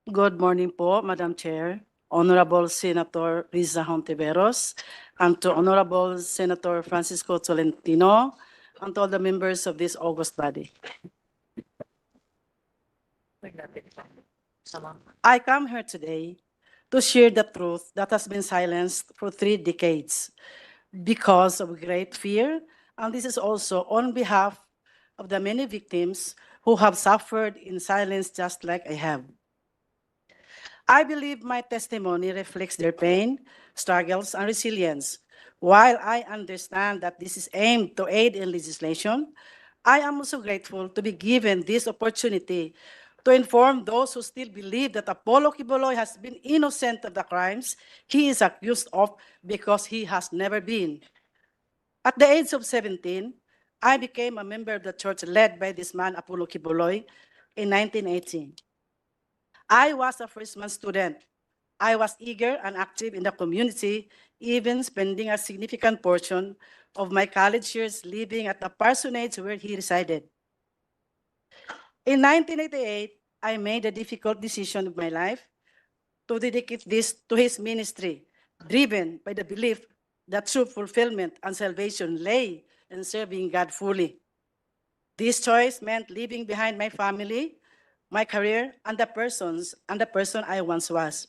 Good morning po, Madam Chair, Honorable Senator Riza Hontiveros, and to Honorable Senator Francisco Tolentino, and to all the members of this august body. I come here today to share the truth that has been silenced for 3 decades because of great fear, and this is also on behalf of the many victims who have suffered in silence just like I have. I believe my testimony reflects their pain, struggles, and resilience. While I understand that this is aimed to aid in legislation, I am also grateful to be given this opportunity to inform those who still believe that Apollo Quiboloy has been innocent of the crimes he is accused of because he has never been. At the age of 17, I became a member of the church led by this man, Apollo Quiboloy, in 1918. I was a freshman student. I was eager and active in the community, even spending a significant portion of my college years living at the parsonage where he resided. In 1988, I made a difficult decision of my life to dedicate this to his ministry, driven by the belief that true fulfillment and salvation lay in serving God fully. This choice meant leaving behind my family, my career, and the person I once was.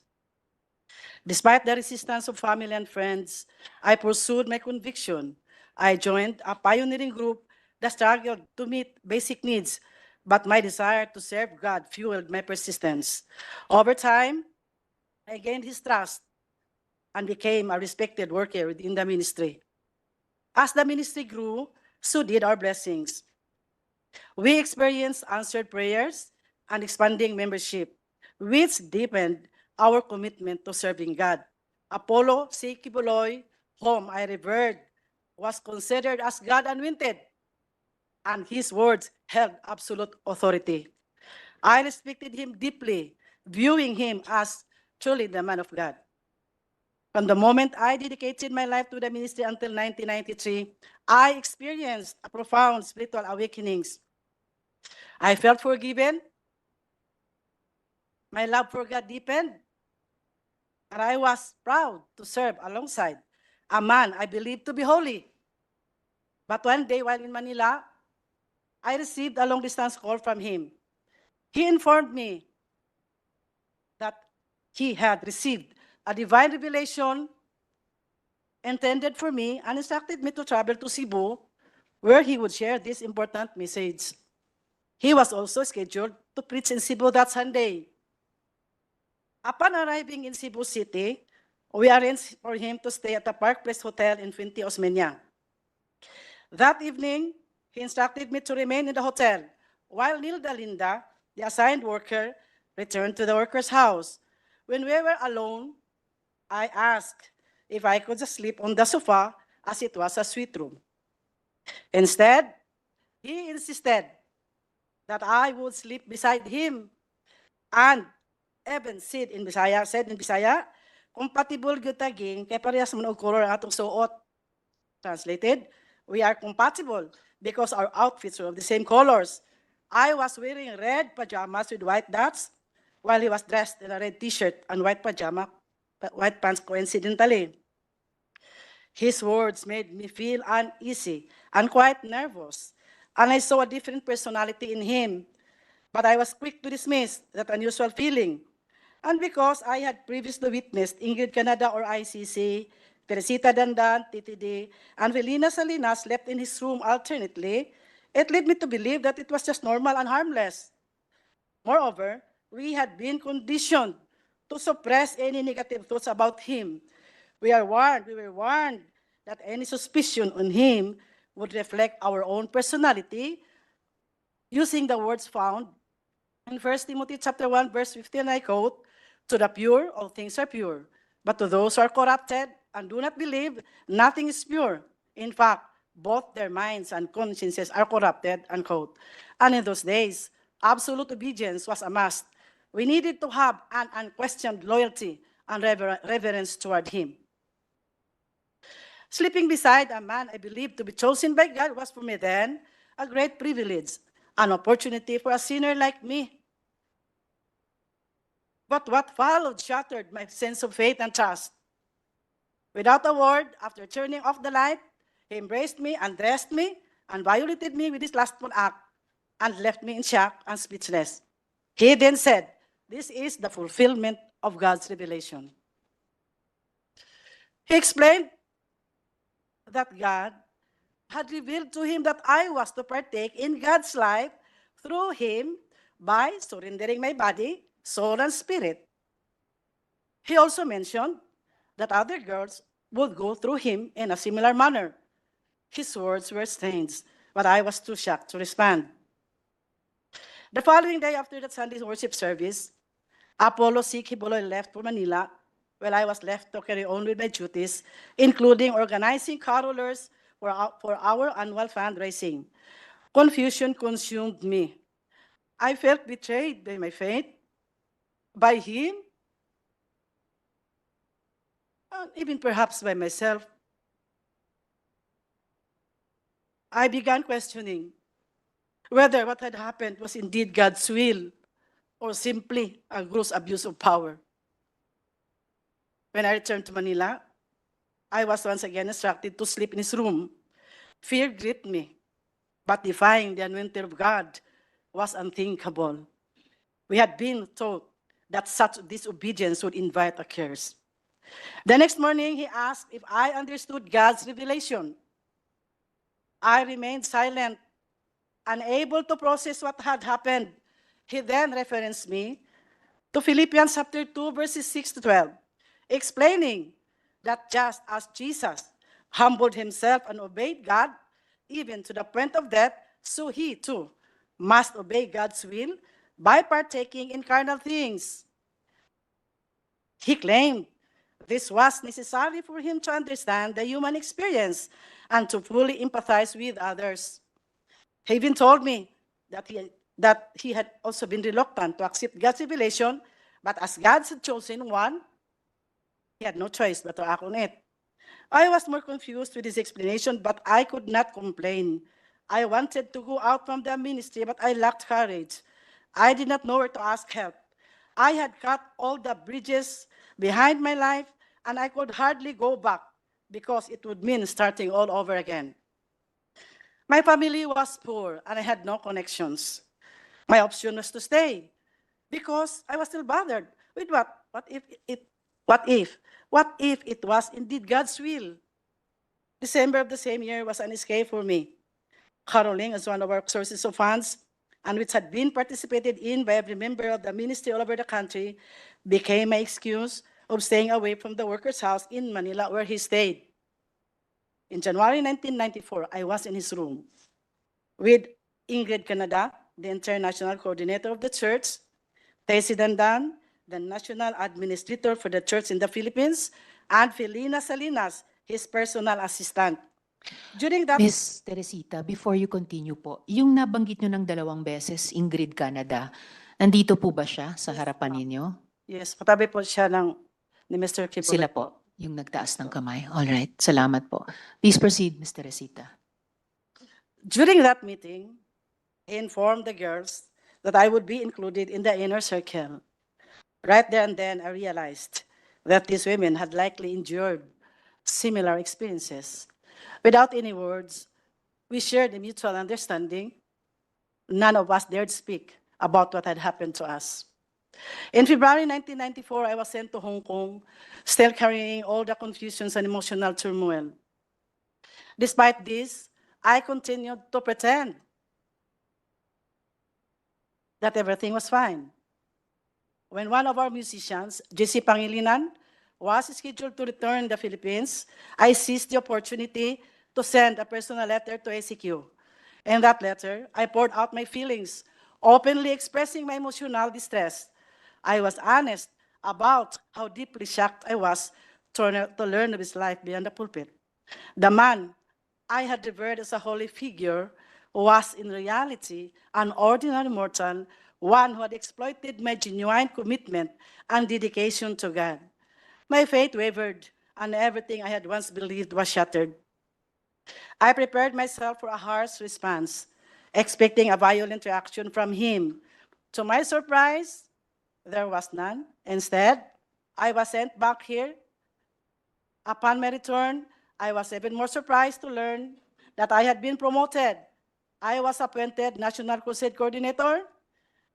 Despite the resistance of family and friends, I pursued my conviction. I joined a pioneering group that struggled to meet basic needs, but my desire to serve God fueled my persistence. Over time, I gained his trust and became a respected worker within the ministry. As the ministry grew, so did our blessings. We experienced answered prayers and expanding membership, which deepened our commitment to serving God. Apollo C. Quiboloy, whom I revered, was considered as God anointed, and his words held absolute authority. I respected him deeply, viewing him as truly the man of God. From the moment I dedicated my life to the ministry until 1993, I experienced a profound spiritual awakenings. I felt forgiven, my love for God deepened, and I was proud to serve alongside a man I believed to be holy. But one day while in Manila, I received a long-distance call from him. He informed me that he had received a divine revelation intended for me and instructed me to travel to Cebu, where he would share this important message. He was also scheduled to preach in Cebu that Sunday. Upon arriving in Cebu City, we arranged for him to stay at the Park Place Hotel in Fuente Osmeña. That evening, he instructed me to remain in the hotel, while Nilda Linda, the assigned worker, returned to the worker's house. When we were alone, I asked if I could just sleep on the sofa as it was a suite room. Instead, he insisted that I would sleep beside him and even said in Bisaya, compatible gyud taging kay parehas man og color ang atong suot. Translated, we are compatible because our outfits were of the same colors. I was wearing red pajamas with white dots, while he was dressed in a red t-shirt and white pants coincidentally. His words made me feel uneasy and quite nervous, and I saw a different personality in him. But I was quick to dismiss that unusual feeling. And because I had previously witnessed Ingrid Canada or ICC, Teresita Dandan, TTD, and Velina Salinas slept in his room alternately, it led me to believe that it was just normal and harmless. Moreover, we had been conditioned to suppress any negative thoughts about him. We were warned that any suspicion on him would reflect our own personality, using the words found in 1 Timothy chapter 1, verse 15, I quote, "To the pure, all things are pure. But to those who are corrupted and do not believe, nothing is pure. In fact, both their minds and consciences are corrupted," unquote. And in those days, absolute obedience was a must. We needed to have an unquestioned loyalty and reverence toward him. Sleeping beside a man I believed to be chosen by God was for me then a great privilege, an opportunity for a sinner like me But what followed shattered my sense of faith and trust. Without a word, after turning off the light, he embraced me, undressed me, and violated me with his lustful act, and left me in shock and speechless. He then said, "This is the fulfillment of God's revelation." He explained that God had revealed to him that I was to partake in God's life through him by surrendering my body, soul, and spirit. He also mentioned that other girls would go through him in a similar manner. His words were strange, but I was too shocked to respond. The following day after that Sunday worship service, Apollo Quiboloy left for Manila, while I was left to carry on with my duties, including organizing carolers for our annual fundraising. Confusion consumed me. I felt betrayed by my faith, by him, and even perhaps by myself. I began questioning whether what had happened was indeed God's will or simply a gross abuse of power. When I returned to Manila, I was once again instructed to sleep in his room. Fear gripped me, but defying the anointing of God was unthinkable. We had been taught that such disobedience would invite a curse. The next morning, he asked if I understood God's revelation. I remained silent, unable to process what had happened. He then referenced me to Philippians chapter 2, verses 6 to 12, explaining that just as Jesus humbled himself and obeyed God, even to the point of death, so he too must obey God's will by partaking in carnal things. He claimed this was necessary for him to understand the human experience and to fully empathize with others. He even told me that he had also been reluctant to accept God's revelation, but as God had chosen one, he had no choice but to act on it. I was more confused with his explanation, but I could not complain. I wanted to go out from the ministry, but I lacked courage. I did not know where to ask help. I had cut all the bridges behind my life, and I could hardly go back because it would mean starting all over again. My family was poor, and I had no connections. My option was to stay because I was still bothered with what if it was indeed God's will? December of the same year was an escape for me. Caroling as one of our sources of funds, and which had been participated in by every member of the ministry all over the country, became my excuse of staying away from the worker's house in Manila where he stayed. In January 1994, I was in his room with Ingrid Canada, the international coordinator of the church, Teresita Dan, the national administrator for the church in the Philippines, and Felina Salinas, his personal assistant. During that, Miss Teresita, before you continue po, yung nabanggit nyo ng 2 beses, Ingrid Canada, nandito po ba siya sa harapan ninyo? yes, katabi po siya ni Mr. Quiboloy. Sila po, yung nagtaas ng kamay. All right, salamat po. Please proceed, Miss Teresita. During that meeting, he informed the girls that I would be included in the inner circle. Right there and then, I realized that these women had likely endured similar experiences. Without any words, we shared a mutual understanding. None of us dared speak about what had happened to us. In February 1994, I was sent to Hong Kong, still carrying all the confusions and emotional turmoil. Despite this, I continued to pretend that everything was fine. When one of our musicians, JC Pangilinan, was scheduled to return to the Philippines, I seized the opportunity to send a personal letter to ACQ. In that letter, I poured out my feelings, openly expressing my emotional distress. I was honest about how deeply shocked I was to learn of his life beyond the pulpit. The man I had revered as a holy figure was in reality an ordinary mortal, one who had exploited my genuine commitment and dedication to God. My faith wavered, and everything I had once believed was shattered. I prepared myself for a harsh response, expecting a violent reaction from him. To my surprise, There was none. Instead, I was sent back here. Upon my return, I was even more surprised to learn that I had been promoted. I was appointed National Crusade Coordinator,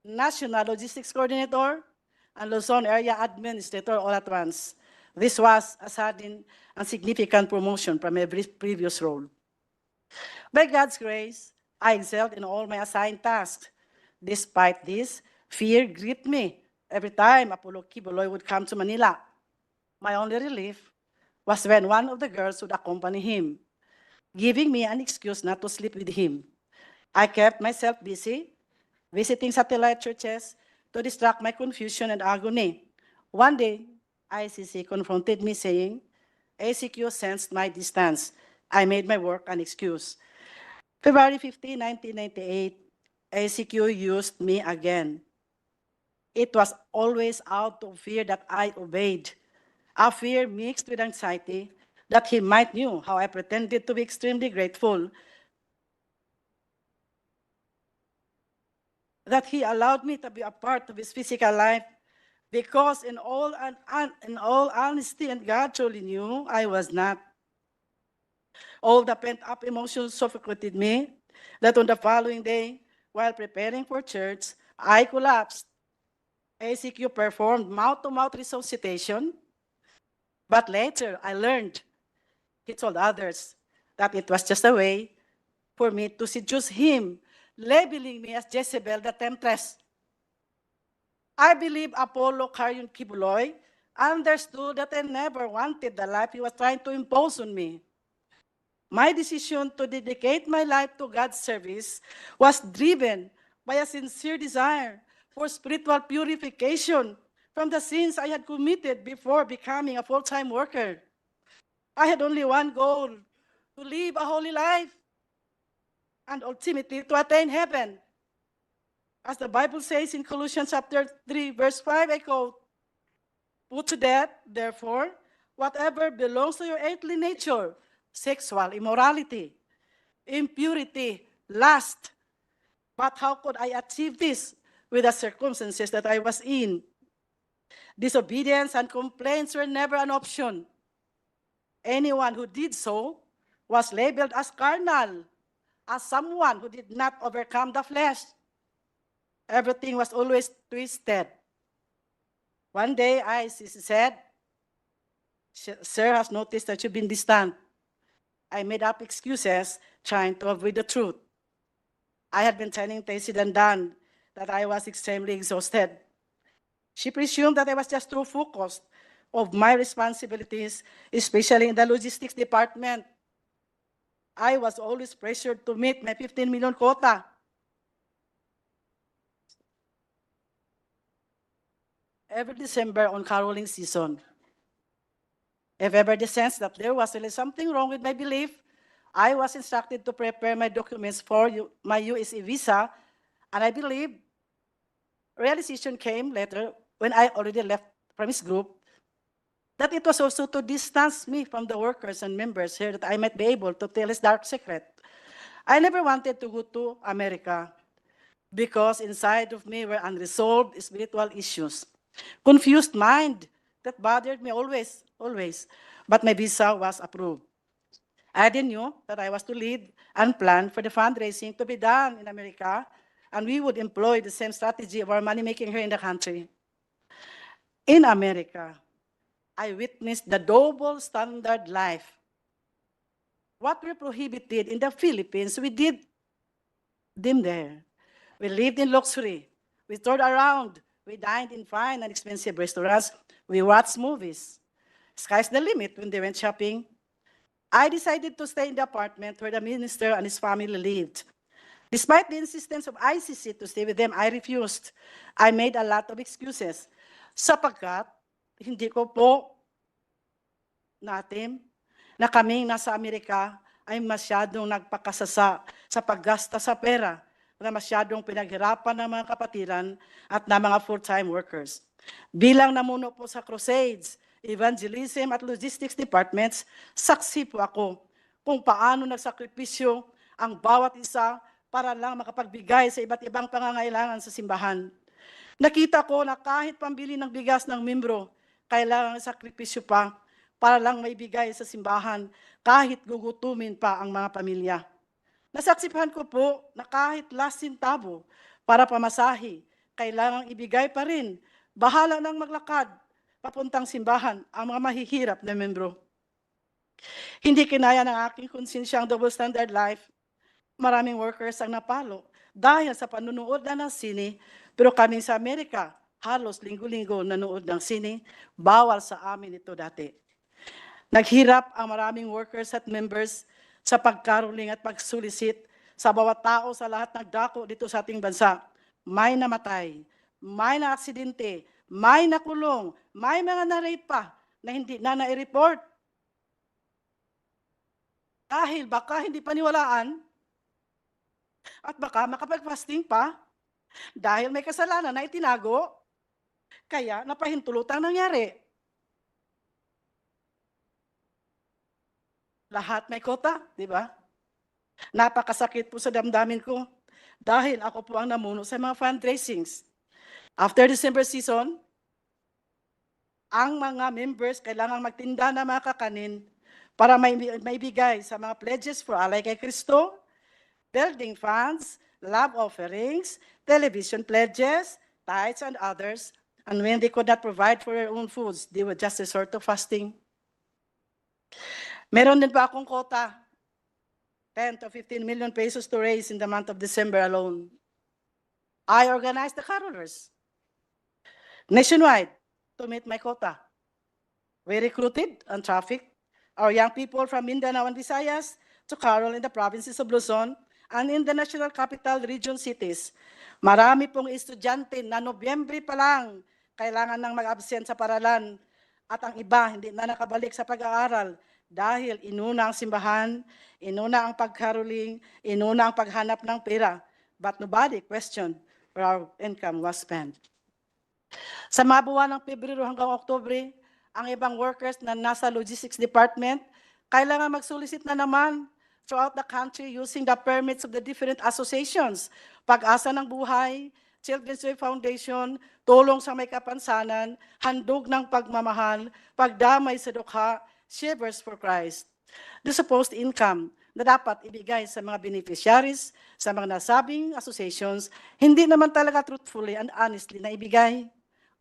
National Logistics Coordinator, and Luzon Area Administrator all at once. This was a sudden and significant promotion from my previous role. By God's grace, I excelled in all my assigned tasks. Despite this, fear gripped me every time Apollo Quiboloy would come to Manila. My only relief was when one of the girls would accompany him, giving me an excuse not to sleep with him. I kept myself busy, visiting satellite churches to distract my confusion and agony. One day, ICC confronted me saying, ACQ sensed my distance. I made my work an excuse. February 15, 1998, ACQ used me again. It was always out of fear that I obeyed. A fear mixed with anxiety that he might knew how I pretended to be extremely grateful that he allowed me to be a part of his physical life, because in all honesty, and God truly knew I was not. All the pent-up emotions suffocated me, that on the following day, while preparing for church, I collapsed. ACQ performed mouth-to-mouth resuscitation, but later I learned, he told others, that it was just a way for me to seduce him, labeling me as Jezebel the temptress. I believe Apollo Quiboloy understood that I never wanted the life he was trying to impose on me. My decision to dedicate my life to God's service was driven by a sincere desire for spiritual purification from the sins I had committed before becoming a full-time worker. I had only one goal: to live a holy life and ultimately to attain heaven. As the Bible says in Colossians chapter 3, verse 5, I quote, "Put to death, therefore, whatever belongs to your earthly nature: sexual immorality, impurity, lust." But how could I achieve this with the circumstances that I was in? Disobedience and complaints were never an option. Anyone who did so was labeled as carnal, as someone who did not overcome the flesh. Everything was always twisted. One day, she said, "Sir has noticed that you've been distant." I made up excuses, trying to avoid the truth. I had been telling Teresita and Dan that I was extremely exhausted. She presumed that I was just too focused of my responsibilities, especially in the logistics department. I was always pressured to meet my 15 million quota. Every December on caroling season, if ever the sense that there was really something wrong with my belief, I was instructed to prepare my documents for my USA visa, and I believe realization came later when I already left from his group, that it was also to distance me from the workers and members here, that I might be able to tell his dark secret. I never wanted to go to America because inside of me were unresolved spiritual issues, confused mind that bothered me always. But my visa was approved. I then knew that I was to lead and plan for the fundraising to be done in America, and we would employ the same strategy of our money making here in the country. In America, I witnessed the double standard life. What we prohibited in the Philippines, we did them there. We lived in luxury. We toured around. We dined in fine and expensive restaurants. We watched movies. Sky's the limit when they went shopping. I decided to stay in the apartment where the minister and his family lived. Despite the insistence of ICC to stay with them, I refused. I made a lot of excuses. Sapagkat, hindi ko po natin na kaming nasa Amerika ay masyadong nagpakasasa sa paggasta sa pera, na masyadong pinaghirapan ng mga kapatiran at ng mga full-time workers. Bilang namuno po sa crusades, evangelism at logistics departments, saksi po ako kung paano nagsakripisyo ang bawat isa para lang makapagbigay sa iba't ibang pangangailangan sa simbahan. Nakita ko na kahit pambili ng bigas ng membro, kailangan sakripisyo pa para lang maibigay sa simbahan kahit gugutumin pa ang mga pamilya. Nasaksihan ko po na kahit last centavo para pamasahe, kailangang ibigay pa rin. Bahala nang maglakad papuntang simbahan ang mga mahihirap na membro. Hindi kinaya ng aking konsensya ang double standard life. Maraming workers ang napalo dahil sa panunood na ng sine, pero kami sa Amerika, halos linggo-linggo nanood ng sine, bawal sa amin ito dati. Naghirap ang maraming workers at members sa pagkaruling at pagsulisit sa bawat tao sa lahat ng dako dito sa ating bansa. May namatay, may na-aksidente, may nakulong, may mga na-rape pa na hindi na na-report. Dahil baka hindi paniwalaan at baka makapag-fasting pa dahil may kasalanan na itinago, kaya napahintulutang nangyari. Lahat may kota, di ba? Napakasakit po sa damdamin ko dahil ako po ang namuno sa mga fundraisings. After December season, ang mga members kailangang magtinda ng mga kakanin para maibigay sa mga pledges for Alay kay Kristo, building funds, love offerings, television pledges, tithes, and others. And when they could not provide for their own foods, they would just resort to fasting. Meron din pa akong quota, 10 to 15 million pesos to raise in the month of December alone. I organized the carolers nationwide to meet my quota. We recruited and trafficked our young people from Mindanao and Visayas to carol in the provinces of Luzon and in the national capital region cities. Marami pong estudyante na Nobyembre pa lang kailangan nang mag-absent sa paralan at ang iba hindi na nakabalik sa pag-aaral dahil inuna ang simbahan, inuna ang pagkaroling, inuna ang paghanap ng pera. But nobody questioned where our income was spent. Sa mga buwan ng Pebrero hanggang Oktubre, ang ibang workers na nasa logistics department, kailangan mag-solicit na naman throughout the country using the permits of the different associations. Pag-asa ng buhay, Children's Way Foundation, tulong sa may kapansanan, handog ng pagmamahal, pagdamay sa dukha, Shivers for Christ. The supposed income na dapat ibigay sa mga beneficiaries, sa mga nasabing associations, hindi naman talaga truthfully and honestly na ibigay.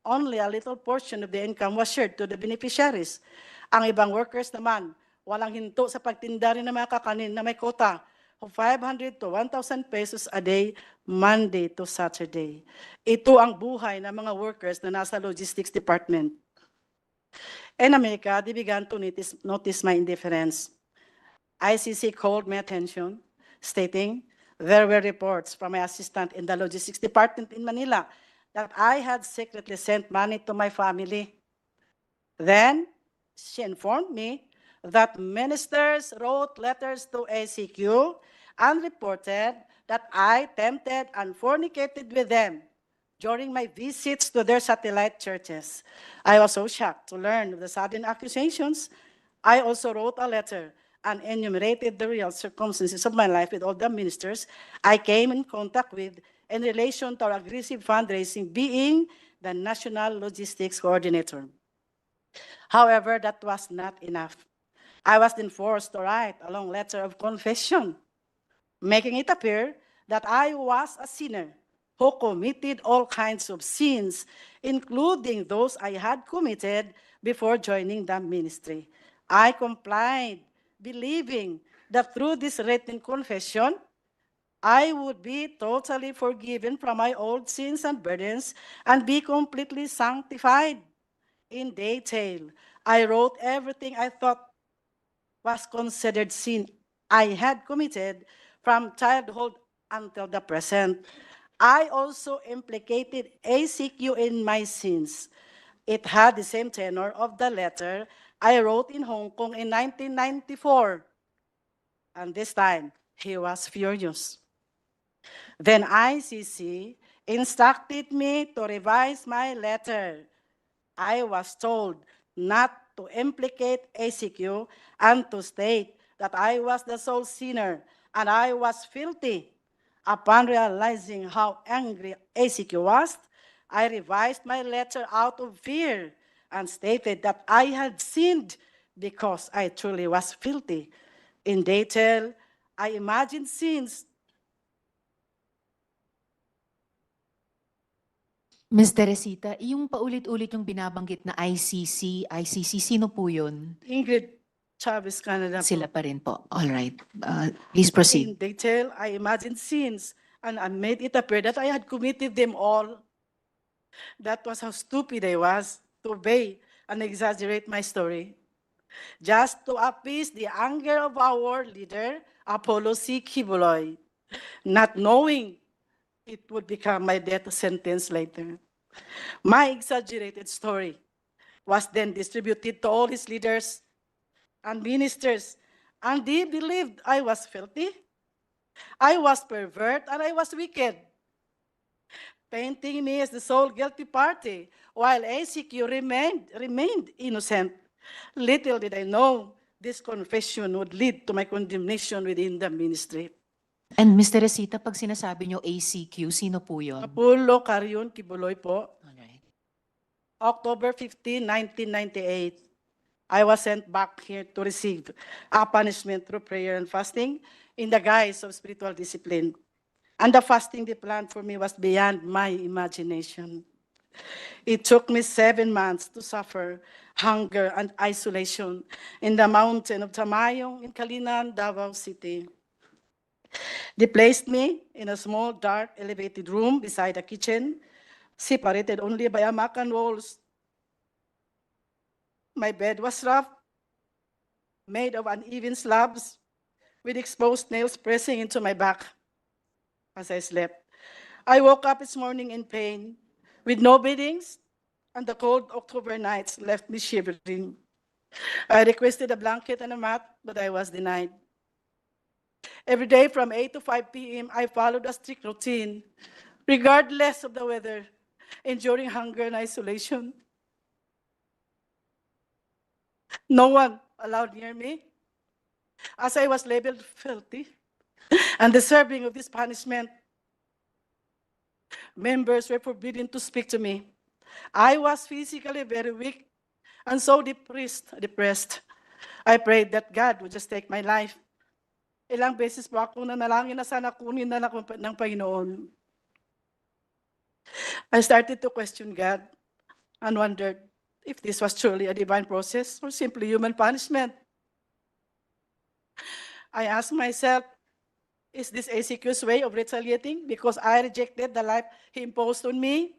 Only a little portion of the income was shared to the beneficiaries. Ang ibang workers naman, walang hinto sa pagtinda rin ng mga kakanin na may quota of 500 to 1,000 pesos a day, Monday to Saturday. Ito ang buhay ng mga workers na nasa logistics department. In America, they began to notice my indifference. ICC called my attention, stating there were reports from my assistant in the logistics department in Manila that I had secretly sent money to my family. Then, she informed me that ministers wrote letters to ACQ and reported that I tempted and fornicated with them during my visits to their satellite churches. I was so shocked to learn of the sudden accusations. I also wrote a letter and enumerated the real circumstances of my life with all the ministers I came in contact with in relation to our aggressive fundraising, being the National Logistics Coordinator. However, that was not enough. I was then forced to write a long letter of confession, making it appear that I was a sinner who committed all kinds of sins, including those I had committed before joining the ministry. I complied, believing that through this written confession, I would be totally forgiven from my old sins and burdens and be completely sanctified. In detail, I wrote everything I thought was considered sin I had committed from childhood until the present. I also implicated ACQ in my sins. It had the same tenor of the letter I wrote in Hong Kong in 1994. And this time, he was furious. Then ICC instructed me to revise my letter. I was told not to implicate ACQ and to state that I was the sole sinner and I was filthy. Upon realizing how angry ACQ was, I revised my letter out of fear and stated that I had sinned because I truly was filthy. In detail, I imagined scenes. Ms. Teresita, yung paulit-ulit yung binabanggit na ICC, sino po yun? Ingrid Chavez Canada Sila po. pa rin po. All right. Please In proceed. detail, I imagined scenes and I made it appear that I had committed them all. That was how stupid I was to obey and exaggerate my story. Just to appease the anger of our leader, Apollo Quiboloy, not knowing it would become my death sentence later. My exaggerated story was then distributed to all his leaders and ministers, and they believed I was filthy, I was pervert, and I was wicked, painting me as the sole guilty party, while ACQ remained innocent. Little did I know this confession would lead to my condemnation within the ministry. And Ms. Teresita, pag sinasabi nyo ACQ, sino po yun? Apollo Quiboloy po, All right. October 15, 1998. I was sent back here to receive a punishment through prayer and fasting in the guise of spiritual discipline. And the fasting they planned for me was beyond my imagination. It took me 7 months to suffer hunger and isolation in the mountain of Tamayong in Kalinan, Davao City. They placed me in a small, dark, elevated room beside a kitchen, separated only by a mat and walls. My bed was rough, made of uneven slabs, with exposed nails pressing into my back as I slept. I woke up this morning in pain, with no beddings, and the cold October nights left me shivering. I requested a blanket and a mat, but I was denied. Every day from 8 to 5 p.m., I followed a strict routine, regardless of the weather, enduring hunger and isolation. No one allowed near me, as I was labeled filthy and deserving of this punishment. Members were forbidden to speak to me. I was physically very weak and so depressed. I prayed that God would just take my life. Ilang beses po akong nanalangin na sana kunin na ako ng Panginoon. I started to question God and wondered if this was truly a divine process or simply human punishment. I asked myself, is this ACQ's way of retaliating because I rejected the life he imposed on me?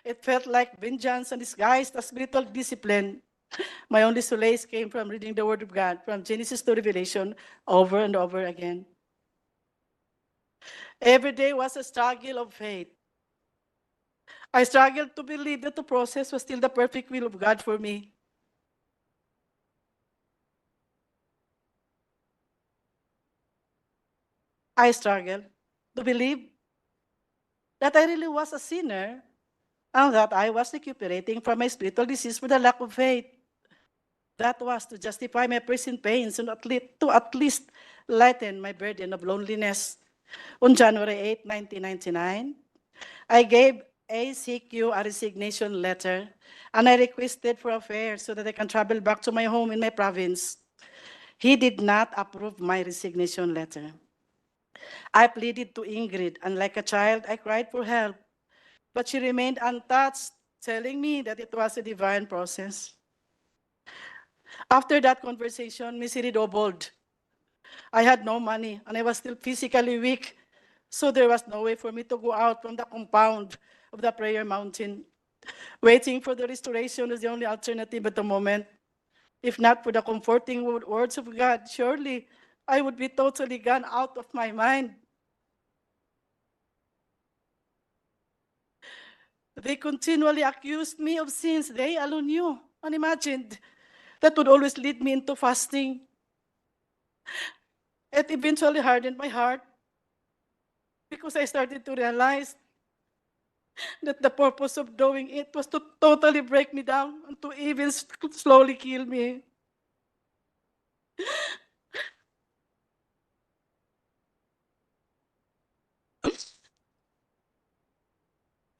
It felt like vengeance and disguised as spiritual discipline. My only solace came from reading the Word of God from Genesis to Revelation over and over again. Every day was a struggle of faith. I struggled to believe that the process was still the perfect will of God for me. I struggled to believe that I really was a sinner and that I was recuperating from my spiritual disease for the lack of faith. That was to justify my present pains and to at least lighten my burden of loneliness. On January 8, 1999, I gave ACQ a resignation letter and I requested for a fare so that I can travel back to my home in my province. He did not approve my resignation letter. I pleaded to Ingrid, and like a child, I cried for help. But she remained untouched, telling me that it was a divine process. After that conversation, misery doubled. I had no money, and I was still physically weak, so there was no way for me to go out from the compound of the prayer mountain. Waiting for the restoration was the only alternative at the moment. If not for the comforting words of God, surely I would be totally gone out of my mind. They continually accused me of sins they alone knew and imagined that would always lead me into fasting. It eventually hardened my heart because I started to realize that the purpose of doing it was to totally break me down and to even slowly kill me.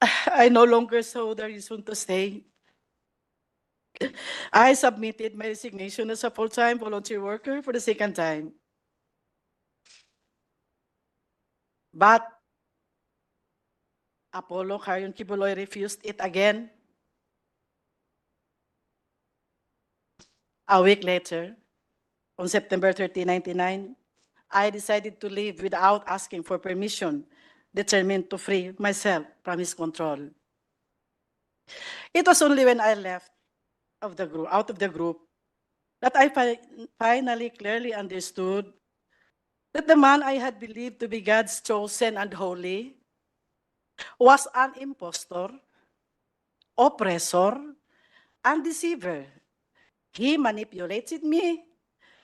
I no longer saw the reason to stay. I submitted my resignation as a full-time volunteer worker for the second time. But Apollo Quiboloy refused it again. A week later, on September 30, 1999, I decided to leave without asking for permission, determined to free myself from his control. It was only when I left out of the group that I finally clearly understood that the man I had believed to be God's chosen and holy was an impostor, oppressor, and deceiver. He manipulated me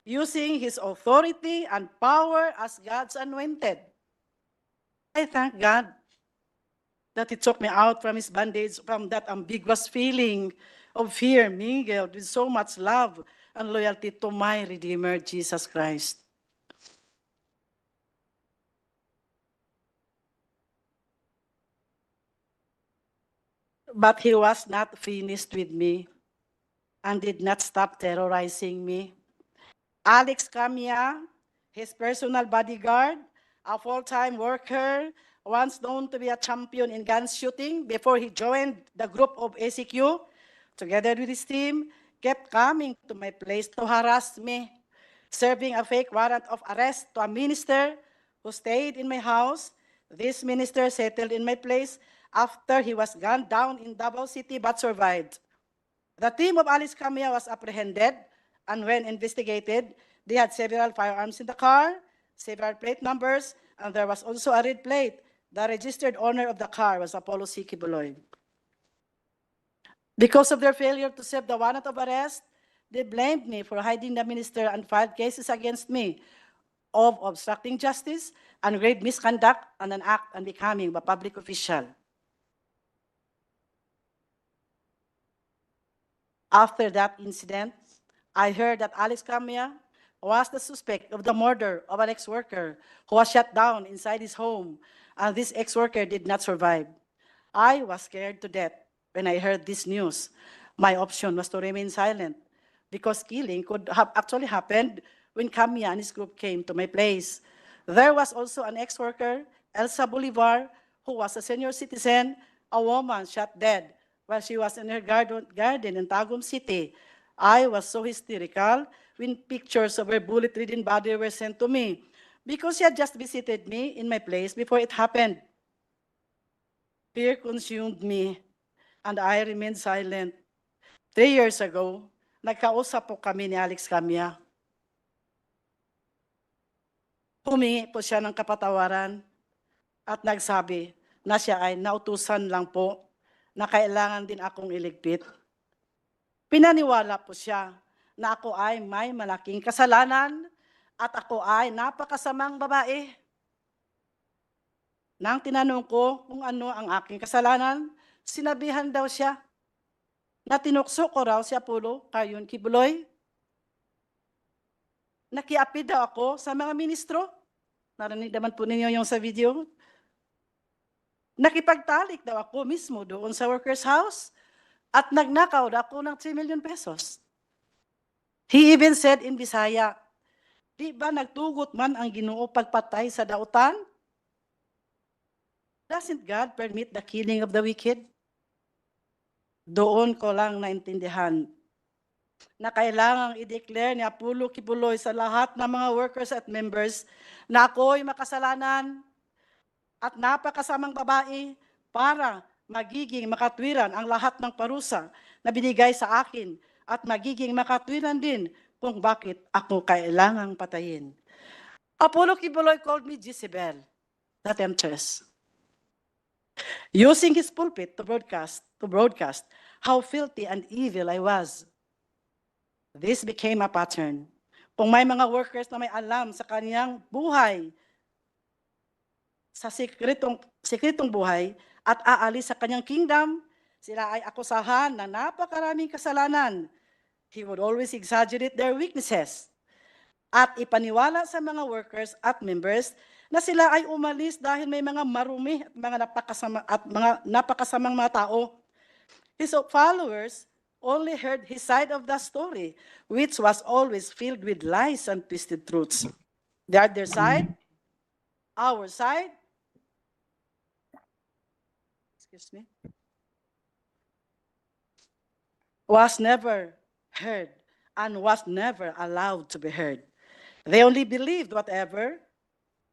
using his authority and power as God's anointed. I thank God that He took me out from His bondage, from that ambiguous feeling of fear mingled with so much love and loyalty to my Redeemer, Jesus Christ. But He was not finished with me and did not stop terrorizing me. Alex Camia, his personal bodyguard, a full-time worker, once known to be a champion in gun shooting before he joined the group of ACQ, together with his team, kept coming to my place to harass me, serving a fake warrant of arrest to a minister who stayed in my house. This minister settled in my place after he was gunned down in Davao City but survived. The team of Alice Camia was apprehended, and when investigated, they had several firearms in the car, several plate numbers, and there was also a red plate. The registered owner of the car was Apollo Quiboloy. Because of their failure to serve the warrant of arrest, they blamed me for hiding the minister and filed cases against me of obstructing justice and grave misconduct and an act on becoming a public official. After that incident, I heard that Alex Camia was the suspect of the murder of an ex-worker who was shot down inside his home, and this ex-worker did not survive. I was scared to death when I heard this news. My option was to remain silent because killing could have actually happened when Camia and his group came to my place. There was also an ex-worker, Elsa Bolivar, who was a senior citizen, a woman shot dead while she was in her garden in Tagum City. I was so hysterical when pictures of her bullet-ridden body were sent to me because she had just visited me in my place before it happened. Fear consumed me, and I remained silent. 3 years ago, nagkausap po kami ni Alex Camia. Humingi po siya ng kapatawaran at nagsabi na siya ay nautusan lang po na kailangan din akong iligpit. Pinaniwala po siya na ako ay may malaking kasalanan at ako ay napakasamang babae. Nang tinanong ko kung ano ang aking kasalanan, sinabihan daw siya na tinukso ko raw si Apollo Quiboloy. Nakiapi daw ako sa mga ministro. Narinig naman po ninyo yung sa video. Nakipagtalik daw ako mismo doon sa workers' house at nagnakaw daw ako ng 3 million pesos. He even said in Bisaya, di ba nagtugot man ang Ginoo pagpatay sa dautan? Doesn't God permit the killing of the wicked? Doon ko lang naintindihan na kailangang i-declare ni Apollo Quiboloy sa lahat ng mga workers at members na ako'y makasalanan at napakasamang babae para magiging makatwiran ang lahat ng parusa na binigay sa akin at magiging makatwiran din kung bakit ako kailangang patayin. Apollo Quiboloy called me Jezebel, the temptress, using his pulpit to broadcast how filthy and evil I was. This became a pattern. Kung may mga workers na may alam sa kaniyang buhay, sa sikretong buhay at aalis sa kanyang kingdom, sila ay akusahan na napakaraming kasalanan. He would always exaggerate their weaknesses at ipaniwala sa mga workers at members na sila ay umalis dahil may mga marumi at mga napakasamang mga tao. His followers only heard his side of the story, which was always filled with lies and twisted truths. They are their side, our side, excuse me, was never heard and was never allowed to be heard. They only believed whatever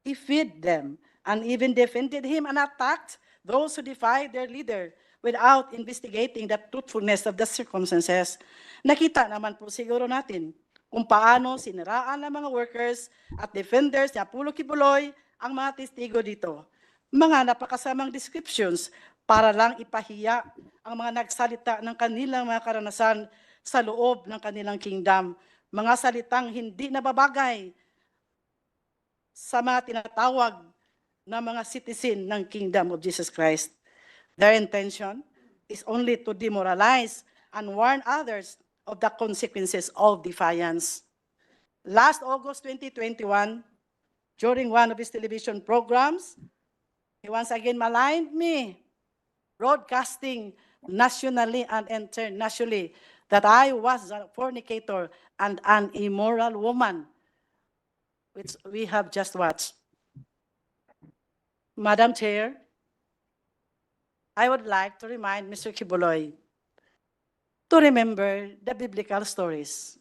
he fed them and even defended him and attacked those who defied their leader without investigating the truthfulness of the circumstances. Nakita naman po siguro natin kung paano siniraan ng mga workers at defenders ni Apollo Quiboloy ang mga testigo dito. Mga napakasamang descriptions para lang ipahiya ang mga nagsalita ng kanilang mga karanasan sa loob ng kanilang kingdom. Mga salitang hindi nababagay sa mga tinatawag na mga citizen ng kingdom of Jesus Christ. Their intention is only to demoralize and warn others of the consequences of defiance. Last August 2021, during one of his television programs, he once again maligned me, broadcasting nationally and internationally that I was a fornicator and an immoral woman, which we have just watched. Madam Chair, I would like to remind Mr. Quiboloy to remember the biblical stories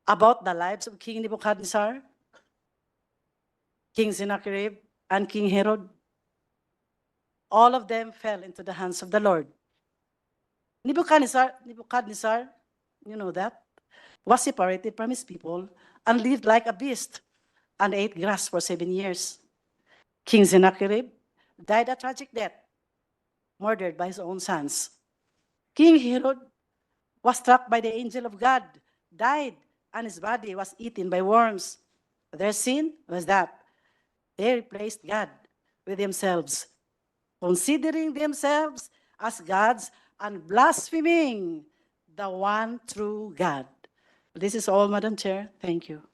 about the lives of King Nebuchadnezzar, King Sennacherib, and King Herod. All of them fell into the hands of the Lord. Nebuchadnezzar, you know that, was separated from his people and lived like a beast and ate grass for 7 years. King Sennacherib died a tragic death, murdered by his own sons. King Herod was struck by the angel of God, died, and his body was eaten by worms. Their sin was that they replaced God with themselves, considering themselves as gods and blaspheming the one true God. This is all, Madam Chair. Thank you.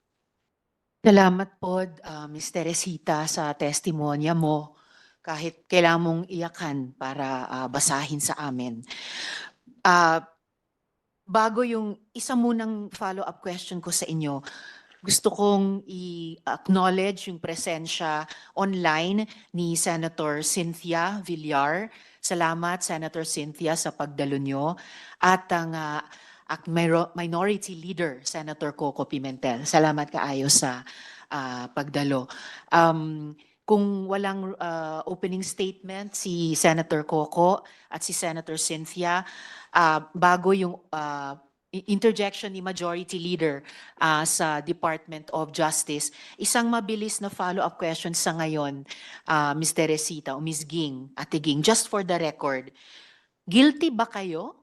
Salamat po, Ms. Teresita, sa testimonya mo. Kahit kailangan mong iyakan para basahin sa amin. Bago yung isa munang follow-up question ko sa inyo, gusto kong i-acknowledge yung presensya online ni Senator Cynthia Villar. Salamat, Senator Cynthia, sa pagdalo nyo. At ang Minority Leader, Senator Coco Pimentel. Salamat kaayo sa pagdalo. Kung walang opening statement si Senator Coco at si Senator Cynthia, bago yung interjection ni Majority Leader sa Department of Justice, isang mabilis na follow-up question sa ngayon, Ms. Teresita o Ms. Ging, Ate Ging, just for the record, guilty ba kayo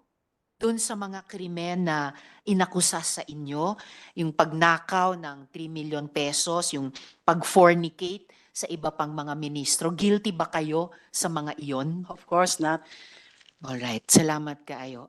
dun sa mga krimen na inakusa sa inyo, yung pagnakaw ng 3 million pesos, yung pag-fornicate sa iba pang mga ministro? Guilty ba kayo sa mga iyon? Of course not. Alright, salamat kaayo.